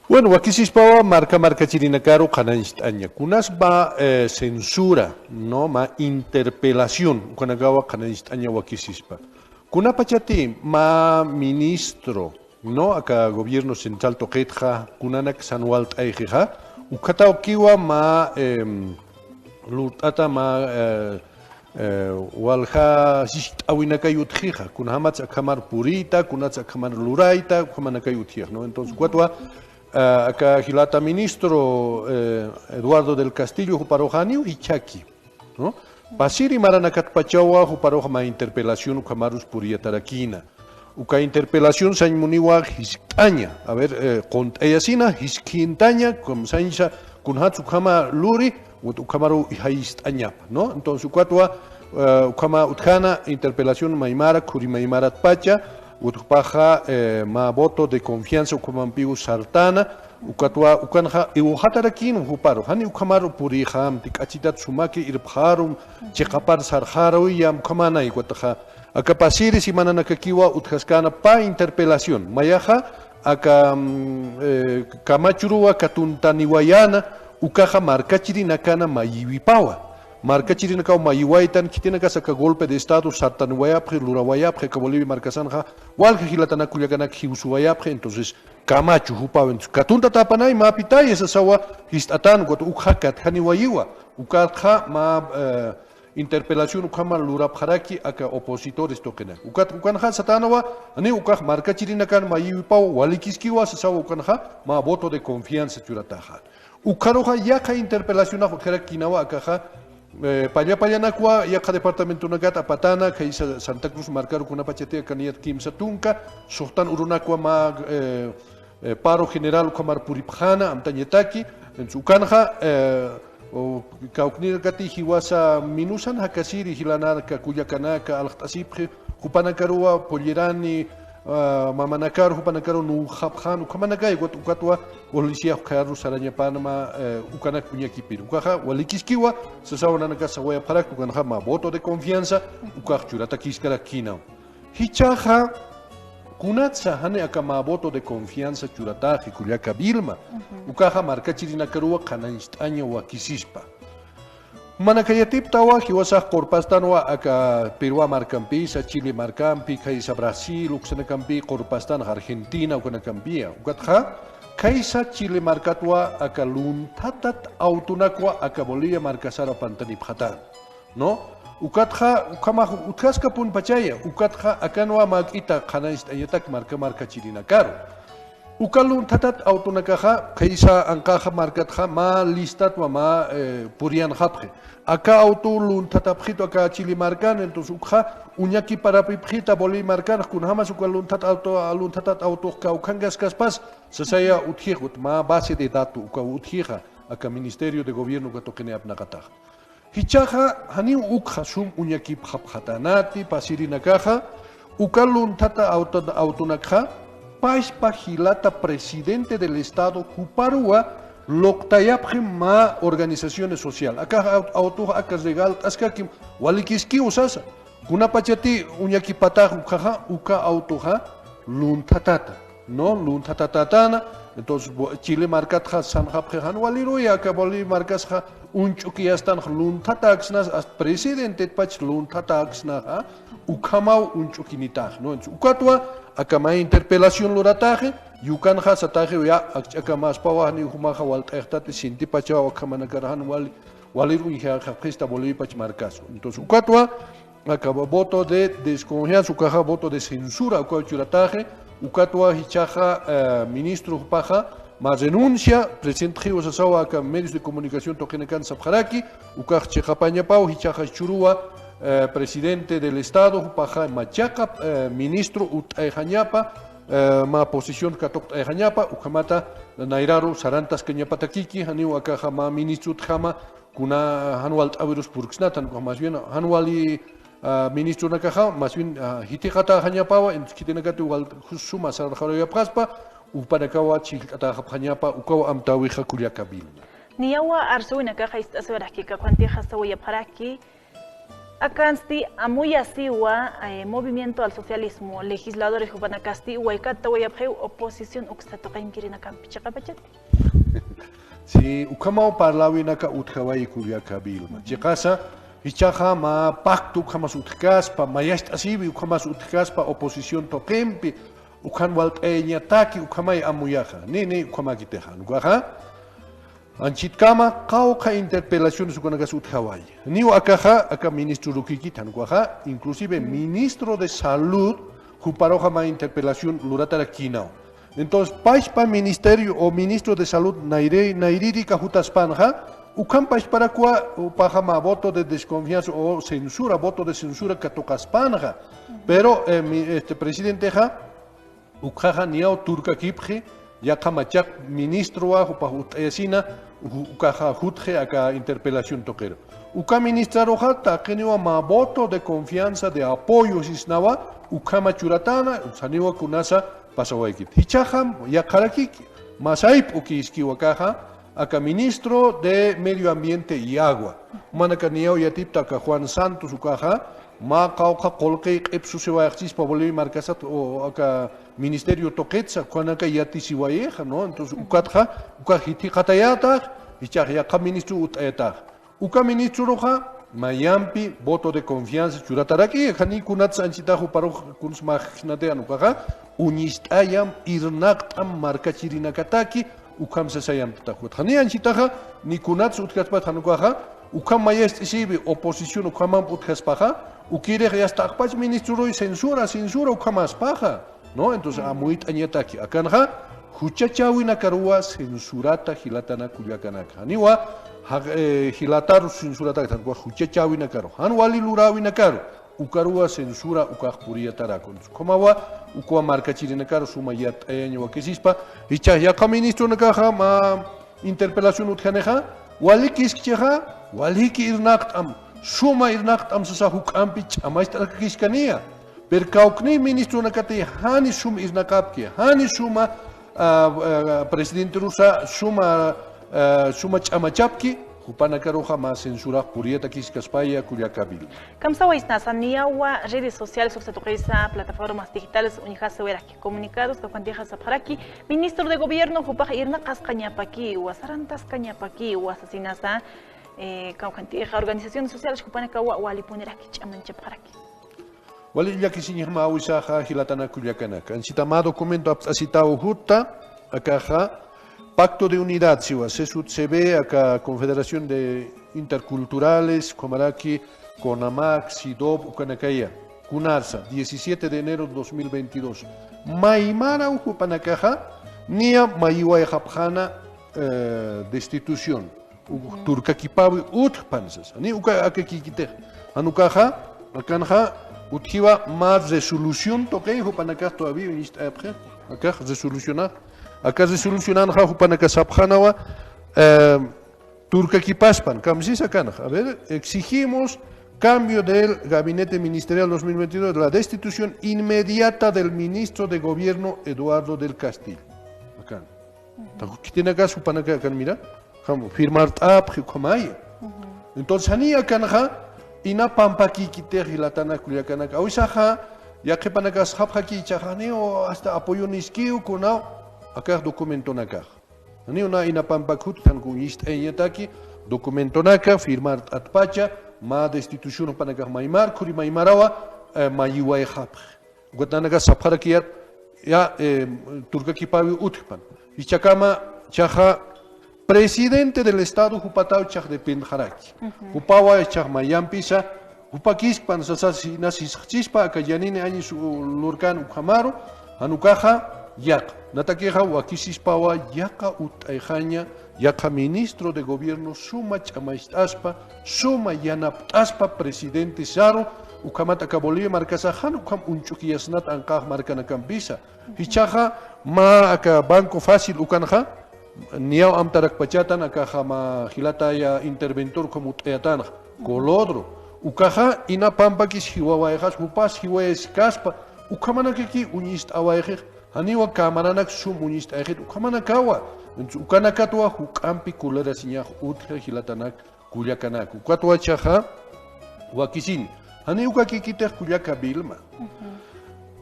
Bueno, wakisispawa marca chirinacaro kananist aña. Kunas ba censura, no ma interpelación. Kunagawa kananist aña wakisispa. Kuna pachati ma ministro, no acá gobierno central toquetja, kunanak sanwalt aijeja. Ukata okiwa ma lutata ma walha sist awinaka yutjija. Kunhamats akamar purita, kunats akamar luraita, kumanaka yutjija, no. Entonces cuatro acá Gilata ministro Eduardo del Castillo Juparojani y Chaki, ¿no? Pasiri Maranacat Pachawa Juparoja ma interpelación Ucamarus Puria Taraquina. Uca interpelación San Muniwa Hiskaña, a ver, con Eyasina, Hisquintaña, con Sancha, con Hatsukama Luri, Ucamaru Haistaña, ¿no? Entonces, Ucatua, Ucama Utkana, interpelación Maimara, Kuri Maimarat Pacha. Utpaja ma voto de confianza ukamampiu sartana ukatwa ukanja iwhatarakin uparo hani ukamaru puriham tikachitat sumaki irpharum chekapar sarjaro yam kamana ikwataja akapasiri simana nakakiwa utjaskana pa interpelación mayaja aka kamachurua katuntaniwayana ukaja markachiri nakana mayiwipawa marca chirinacao mayuaitan kitinaka saka golpe de estado sartanuayapre lurawayapre que Bolivia marcasanja walja gilatana kuliaganak hiusuayapre entonces Camacho hupawen katunta tapanay mapitay esa sawa histatan got ukhakat haniwayiwa ukatha ma interpelación ukama lurapharaki aka opositores tokena ukanja satanawa ani ukaj marca chirinakan mayuipao walikiskiwa sawa ukanja ma voto de confianza churataja ukaroja yaka interpelación a kinawa akaja Payanacua, Yaca departamento Nagata, Patana, que Santa Cruz marcaron con una pachetea caniat Kimsa Tunca, Sotan Urunacua ma paro general Kamar Puripjana, Amtañetaki, en su canja, o Kauknir Gati, Hiwasa Minusan, Hakasiri, Hilanaka, Cuyacanaka, Altasipre, Jupanacarua, Polirani, Mamanakar, Jupanacaro, Nujapjan, Kamanakai, Guatucatua, Policía Carlos Araña Panama, Ucanak Puñakipir, Ucaja, Walikiskiwa, Sasawanaka Sawaya Parak, Ucanjama, voto de confianza, Ucachurata Kiskara Kina. Hichaja, Kunatsa, Hane Akama, voto de confianza, Churataje, Kuliaka Vilma, Ucaja, Marcachirina Carua, Canaistaña, Wakisispa. Manakayatip tawa hiwasa korpastanwa aka Perú marcampi sa Chile marcampi kaisa Brasil uksanacampi korpastan Argentina ukanacampia ukatha kaisa Chile marcatwa aka luntatat autunakwa aka Bolivia marcasara pantanipjatan no ukatha ukama utkaska pun pachaya ukatha akanwa makita khanais ayatak marca chilina caro Ukalun tatat autonakaja, kaisa ankaja markatja ma listat ma purian japje. Acá autolun tatapjito acá chili marcan, entonces ukja uñaki para pipjita boli marcan, kun hamas ukalun tatat auto kaukangas kaspas, sasaya utjihut ma base de datos uka utjija acá ministerio de gobierno que toquene abnagataj. Hichaja hani ukja sum uñaki japjatanati pasirinakaja, ukalun tata autonakja Paispa Gilata, presidente del Estado, Juparua, Loktayapje ma organizaciones sociales. Acá auto acá legal, acá que walikiski usasa. Kuna pachati uñaki patah ukaja uka autoja luntatata, no luntatatana. Entonces Chile marcatja sanjapjehan waliruya acá Bolivia marcasja unchuki astan luntataxnas as presidente pach luntataxna ukamau unchukinitah, no entonces ukatwa acá ma interpelación lorataje yukanja sataje ya acá más pawani humaja waltahtate sinti pachawa kamanakarahan waliru hija presta Bolivia pach marcaso. Entonces ukatwa acá voto de desconfianza ukaja voto de censura uka churataje ukatwa hichaja ministro paja más renuncia presidente Gio Sasawa acá medios de comunicación tokenekan sabjaraki ukaj chejapaña pau hichaja churua presidente del Estado, Paja Machaca, ministro Utayjañapa, ma posición Katok Ayjañapa, Ukamata, Nairaro, Sarantas Keñapatakiki, Haniu Akajama, ministro Tjama, Kuna Hanual Averus Purksnatan, más bien Hanuali ministro Nakaja, más bien Hitikata Hañapawa, en Kitenakatu Suma Sarjaroya Paspa, Upanakawa, Chilkata Hañapa, Ukawa Amtawija Kuliakabil. Niawa Arsuina Kaja is Aswaraki, Quantija Sawaya Paraki. Akansti amuya siwa movimiento al socialismo legisladores hubanakasti waikata wayabhe oposición uxtatoqain kirina kampichaqa pachat. Si ukamao parlawinaka utkawai kuliaka bilma. Chikasa hichaja ma pacto ukamas utkaspa mayast asibi ukamas utkaspa oposición toqempi ukan walqeñataki ukamay amuyaja. Ni ukamakiteja. Nukaja Anchitkama cauca interpelaciones con agas utkawai. Niu akaja aka ministro rukikitan guaja, inclusive ministro de salud juparoja ma interpelación luratara kinao. Entonces, paispa ministerio o ministro de salud nairiri kahutaspanha, ukam para kwa upajama voto de desconfianza o censura, voto de censura katokaspanha. Pero este presidente ja ukaja niao turka kipje ya kamachak ministro wa upahutayasina ukaja jutje aka interpelación toquero. Uka ministra roja taqueniwa ma voto de confianza de apoyo sisnawa ukama churatana usaniwa kunasa pasawaikit. Hichaham ya karakik masaip ukiski wakaja aka ministro de medio ambiente y agua. Manaka niao yatipta ka Juan Santos ukaja ma cauca colque epsusewa pa Bolivia marcasat o aka ministerio toquetsa cuanaka yatisiwayeja, ¿no? Entonces ukatja ukajiti katayata y ka ministro utayata. Uka ministro roja mayampi voto de confianza churataraki hani kunats anchitajo paro kuns majnate anukaja unistayam irnaqtam markachirinakataki ukam sasayam tajut. Hani anchitaja ni kunats utkatpat anukaja ukam mayest isibi oposición ukamam utkaspaja ukire ya stakpach ministro y censura ukamas paja, ¿no? Entonces amuit añataki akanja huchachawina karua censurata hilatana kuyakanaka. Niwa hilataru censurata tanwa huchachawina karo. Hanwali lurawina karo. Ukarua censura ukakpuria tarako. Komawa ukwa marca chirina karo sumayat año wakesispa. Hicha ya ka ministro nakaja ma interpelación utkaneja. Walikis kcheja waliki irnaqtam suma irnaqtam sasa hukampich amaistra kiskania. Perkaukni ministro nakati hani sum irnaqapki hani suma presidente rusa suma chamachapki hupanaka roja ma censura purieta kiskaspaya kuyakabil. Kamsawa isnasaniawa redes sociales subsatuqisa plataformas digitales unijasa weraki comunicados que cuantija sapharaki ministro de gobierno hupaja irna qasqañapaki wasarantas qañapaki wasasinasa kauqantija organizaciones sociales hupanaka walipuneraki chamanchapharaki. Wali ya kisinyama awisaha hilatana kuyakanaka. Ansitama documento asitao juta akaja Pacto de Unidad siwa sesut se ve acá Confederación de Interculturales Comaraki Conamac Sidob Ucanacaya Cunarsa 17 de enero de 2022 Maimara Ujupanakaja Nia Maiwa Japjana destitución Turkakipawi Utpansas Ni Uka Akakikite Anukaja Akanja Utjiva más resolución toque Upanakaj todavía acá resolucionar acá resolucionan Jupanaka Sapjanawa Turkakipaspan, Kamsis Akana. A ver, exigimos cambio del gabinete ministerial 2022, la destitución inmediata del ministro de gobierno Eduardo del Castillo. Acá. ¿Qué tiene acá Jupanaka acá? Mira, firmar tap, Jukamay. Entonces, Hani Akanja, Ina Pampaki Kitejilatana Kuliakanaka, Oisaja, ya que Panakas Hapaki Chajaneo, hasta apoyo Niskiu, Kunao. Acá documento naka. Ni una inapampakut tan kunist enyataki documento naka firmar atpacha ma destitución panaka maimar kuri maimarawa mayiwa hap. Guatanaga saparakiat ya turkakipawi utpan. Ichakama chaja presidente del estado hupatao chaj de Penjaraki. Hupawa chaj mayampisa hupakis pan sasasi nasis chispa akayanine añi su lurkan ukamaru anukaja Yak, Natakeja Wakisispawa, Yaka Utaijaña, Yaka ministro de gobierno, Suma Chamaistaspa, Suma Yanaptaspa, presidente Saro, Ukamata Bolivia, Marcasajan, Ukam Unchukiasnat Ankaj Marcanacambisa, Hichaja, Ma Aka Banco Fácil Ukanja, Niao Amtarak Pachatan, Akaja Ma Hilataya interventor como Teatana, Colodro, Ukaja, Ina Pampakis, Hiwawaejas, Upas, Hiwaes Caspa, Ukamanakiki, Unist Awaeje. Aniwa kamaranak sumunist ayet ukamanakawa ukanakatwa hukampi kulera sinya utre hilatanak kulyakanak ukatwa chaja wakisini hani uka kikita kullaka bilma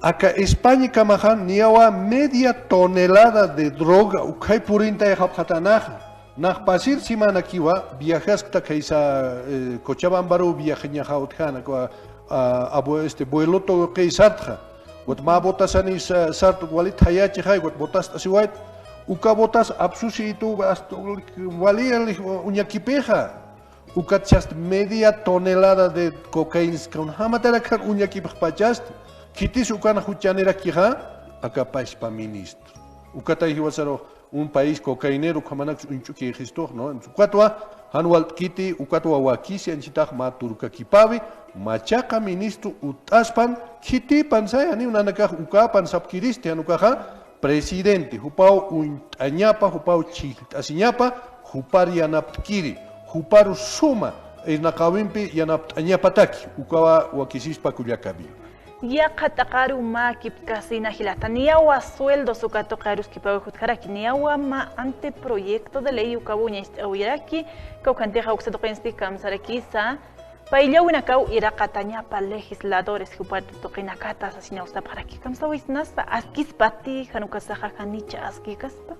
acá España kamajan niawa media tonelada de droga ukay purinta yaphatanaja nach pasir simana kiwa viajas ta kaisa Cochabambaro viajeña jautjana ko abo vuelo to kaisartja wat ma botasani sart walit hayachi hay wat botas asiwait uka botas absusi itu wali uñakipeja uka chast media tonelada de cocaína con hamatara kan uñakipej pachast kitis ukana huchanera kija acá paispa ministro uka taihiwasaro un país cocainero kamanak unchuki egisto no en su cuatro anual kiti ukatwa wakisi anchitag maturka kipavi machaca ministro utaspan kiti pansay ani unanaka ukapan sapkiriste anukaja presidente hupau añapa hupau chit asiñapa hupar yanapkiri huparu suma nakawimpi yanap añapataki ukawa wakisispa kullakabi ya katakaru ma kipkasina hilata niawa sueldo sukato karus kipawe hutkaraki niawa ma anteproyecto de ley ukabuña awiraki kaukanteja uksadoqensti kamsarakisa paillawina kau iraqataña pa legisladores hupar toqinakata asasina usaparaki kamsawisnasta askispati hanukasaja hanicha askikaspa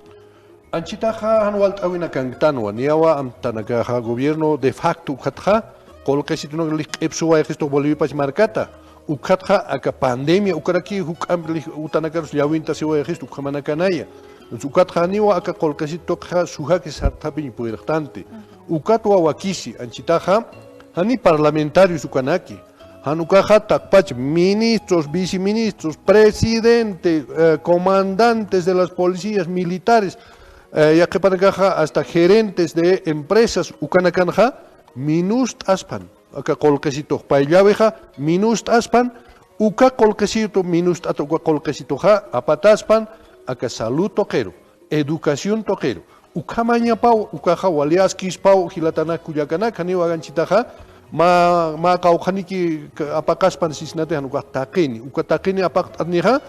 anchitaja anual awina kangtanwa niawa amtanakaja gobierno de facto ukatja kolkesituno liqipsuwa esto Bolivia marcata ukatja aka pandemia ukaraki hukambli utanakarus yawinta siwa egisto ukamanakanaya ukatja niwa aka kolkesito kha suhaki sartapi puertante ukatwa wakisi anchitaja hani parlamentarios ukanaki hanukaja takpach ministros viceministros presidente comandantes de las policías militares ya que panakaja hasta gerentes de empresas ukanakanja minust aspan acá colquecito paillaveja minust aspan uka colquecito minust atoka colquecito ja apataspan acá salud toquero educación toquero uka maña pau uka ja waliaskis pau hilatana kuyakana kani waganchitaja ma kaujaniki apakaspan sisnate hanuka takeni uka takeni apakatniha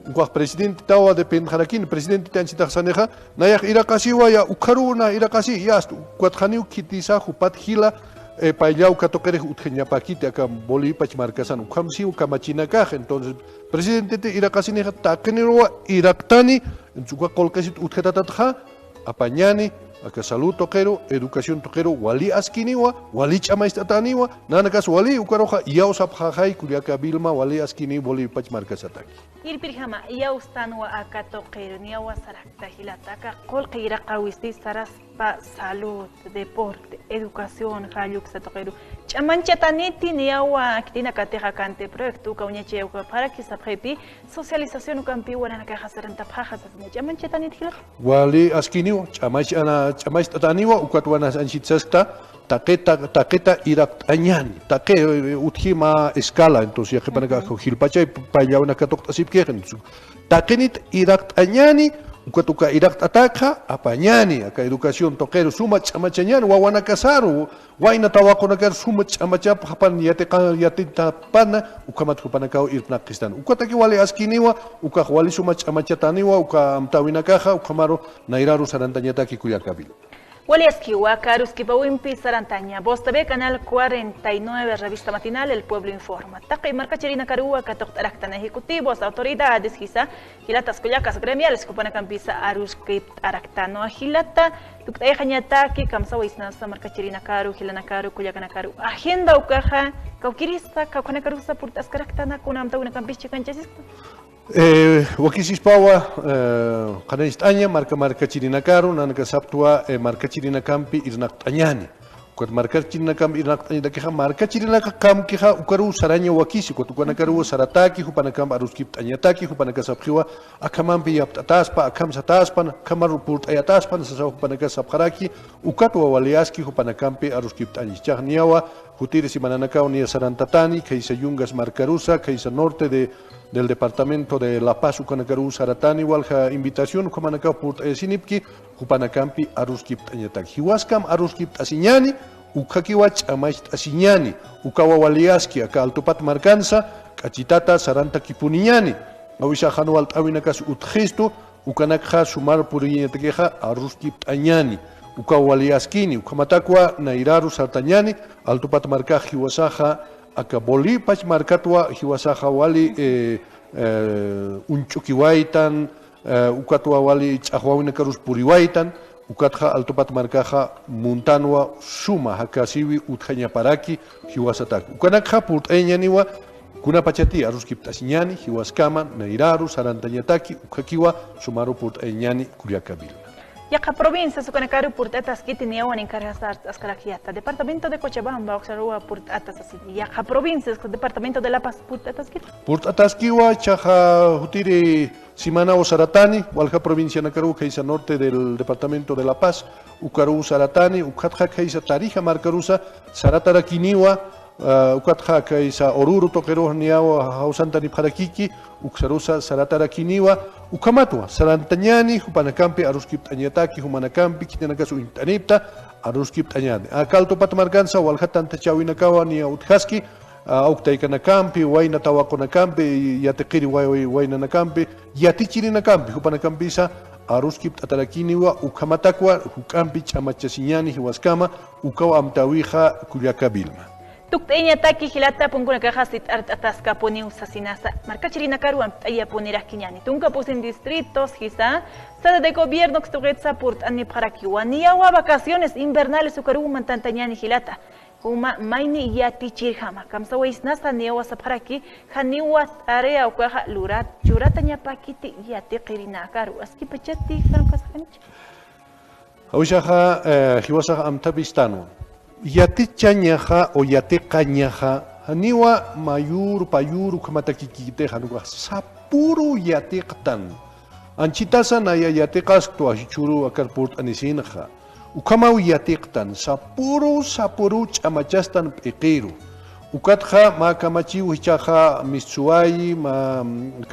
uka presidente tawa depende harakin presidente tanchita saneja nayak irakasiwa ya ukaruna irakasi yastu kwatjaniu kitisa hupat hila payau katokere utjeñapakite acá Bolivia marcasan ukamsi ukamachinakaj entonces presidente irakasini takenirwa iraktani en su kolkasit utjetatatja apañani acá salud toquero educación toquero wali askiniwa wali chamaistataniwa nanakas wali ukaroja yausapjajai kuliaka bilma wali askini Bolivia marcasataki irpirjama yaustanwa acá toquero niawa sarakta hilataka kolka iraqawisti saraspa salud deporte educación hayuksa toquero chamanchataniti niawa aktina kateja kante proyecto kauñache para que sapjepi socialización ukampi wanaka hasaranta pajas chamanchataniti hilat wali askiniwa chamaistataniwa ukatwana anchitsasta taqueta irak añani taque uthima escala entonces ya que para que hilpachay paya una katok asip keren taquenit irak añani ukatuka irak ataka apañani acá educación toquero suma chamachañani wawana kasaru waina tawako nakar suma chamachap hapan yate tapana ukamat kupanaka irnakistan ukataki wali askiniwa ukahwali suma chamachataniwa ukamtawinakaja ukamaro nairaru sarantanyataki kuyakabil Waliaskiwa, Karuskipawimpi, Sarantaña, Bostabe, Canal 49, Revista Matinal, El Pueblo Informa. Taqi, Marca Cherina Carúa, Catoctaractan Ejecutivos, autoridades, Gisa, Gilatas Coyacas Gremiales, Cupanacampisa, Aruskip, Aractano, Agilata, Tuctayañataki, Kamsawisnasa, Marca Cherina Caru, Gilanakaru, Cuyacanakaru, Agenda Ucaja, Cauquirista, Caucanacarusa, Purtas Caractana, Kunamta, una campiche canchasista. Wakisispawa qanaystaña marca chirinakaru nanaka saptua marca chirinakampi irnaqtañani kuat marca chirinakampi irnaqtañani dakiha marca chirinakampi ha ukaru saraña wakisi kuat ukanakaru sarataki hupanakam aruskiptañataki hupanaka sapjiwa akamampi yaptataspa akamsataspan kamaru purtayataspan sasa hupanaka sapjaraki ukatwa waliaski hupanakampi aruskiptañichaqniawa hutiri simananakau ni sarantatani kaisa yungas marcarusa kaisa norte del departamento de La Paz ukanakarú saratani walja invitación kumanaka purt sinipki kupanakampi aruskipt anyatak hiwaskam aruskipt asiñani ukakiwach amaist asiñani ukawawaliaski aka altupat marcanza kachitata saranta kipuniñani awisha hanualt awinakas utjisto ukanakha sumar puriñatakeja aruskipt añani uka wali askini, ukamatakwa nairaru sartañani, altupat marka hiwasaja, aka bolipach markatwa hiwasaja wali unchukiwaitan, ukatwa wali chahwawina karus puriwaitan, ukatja altupat markaja muntanwa suma hakasiwi utjañaparaki hiwasataki. Ukanakja purt'eñaniwa kuna pachati aruskiptasiñani hiwaskama nairaru sarantañataki ukakiwa sumaru purt'eñani Culiacavilma. Yaqa provincia sukanakaru purtatas kiti niawan encargas askarakiata. Departamento de Cochabamba observa purtatas así. Yaqa provincia departamento de La Paz purtatas kiti. Purtatas kiwa chaja hutiri Simana o Saratani, walja provincia nakaru kaisa norte del departamento de La Paz, ukaru Saratani, ukatja kaisa Tarija marcarusa, Saratara kiniwa, ukatja kaisa Oruro toquero niawa hausanta ni parakiki, uksarusa Saratara kiniwa, ukamatwa Sarantañani, Hupanakampi, Aruskip Añataki, Humanakampi, Kitanakasu Intanipta, Aruskip Añani. Akalto patmargansa, walhatan tachawinakawa ni uthaski, Auktaikanacampi, Waina Tawakonacampi, Yatekiri Waina Nacampi, Yatichiri Nacampi, Hupanacampisa, Aruskip Atarakiniwa, Ukamatakwa, Hukampi, Chamachasiñani, Hiwaskama, Ukawa Amtawija, Culiacavilma. Tukteña taki hilata punguna kajasit atasca poni usasinasa. Marca chirina karu aya ponera kiñani. Tunca pus en distritos hisa. Sede de gobierno que estugetza purt aniparakiwa. Niawa vacaciones invernales ukaru mantantañani hilata. Uma maini yati chirhama. Kamsawa isnasa niawa saparaki. Haniwa tarea ukaja lurat. Churataña pakiti yati kirina karu. Aski pachati kankasanichi. Aushaja hiwasaja amtabistano. Yatichañaja o yaticañaja, haniwa mayur payuru kamatakikite hanuga sapuru yatiktan. Anchitasa naya yatikas to ahichuru akarpurt anisinja. Ukamau yatiktan, sapuru chamachastan pekiru. Ukatja ma kamachi uhichaja mitsuai ma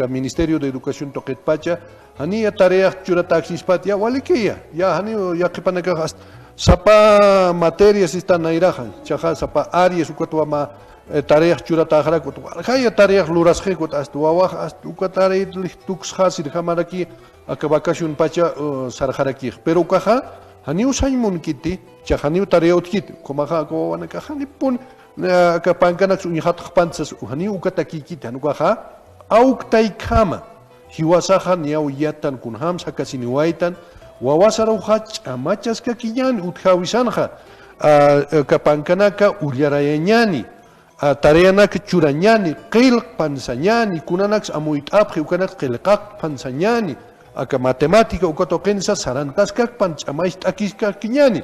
Ministerio de Educación Toquetpacha, hania tarea churataxispatia walikia, ya hanio yakipanaka Sapa materias están nairajan, chaja sapa áreas ukatwa ma tareas churata jara kutwa. Kaya tareas luras je kut astu wawah astu ukatare tux hasir hamaraki akabakashun pacha sarjaraki. Pero ukaha haniu saimun kiti, chahaniu tareot kit, komaha ko wanakahani pun kapankanak unyihat khpansas haniu ukataki kit hanukaha auktai kama. Hiwasaha niau yatan kunham sakasini waitan. Wawasarauja chamachas kakiñani utjawisanja kapankanaka ullarayañani tareanaka churañani qilq pansañani kunanax amuitapje ukanax qilqaq pansañani aka matemática ukatoqensa sarantaskak pan chamaist akiskakiñani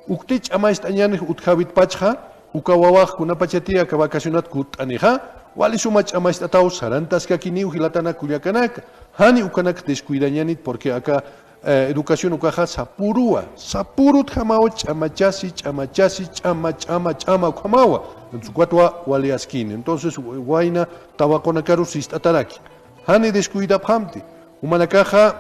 ukti chamaist añani utjawit pachja ukawawaj kunapachatia aka vacacionat kutanija wali suma chamaist ataw sarantaskakini ujilatana Culiacanaka hani ukanak descuidañani porque acá educación ukaja sapuru tjamao chamachasi chama ukamawa cuatro waliaskin entonces guaina tawakonakaru sistataraki hani descuida phamti humanakaja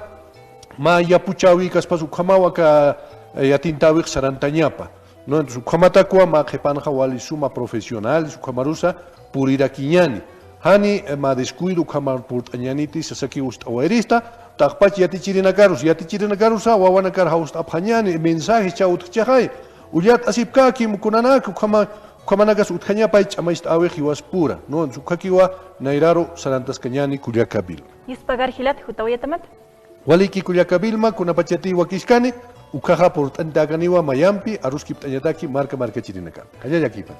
ma yapuchawi kaspas ukamawa ka yatintawi sarantañapa no entonces ukamatakwa ma qepanja wali suma profesional ukamarusa purirakiñani hani ma descuido ukamar purtañaniti sasaki ustawairista Takpach yatichirinakarus wawanakar haust aphañani mensaje chaut chajay uliat asipkaki mukunanak kamanakas utjañapay chamaist awej hiwaspura no sukakiwa nairaro sarantaskañani Culiacavilma. Yispagar hilat jutawayatamat. Waliki Culiacavilma kunapachati wakiskani ukaja por tantaganiwa mayampi aruskip tañataki marca chirinakan. Hayayakipan.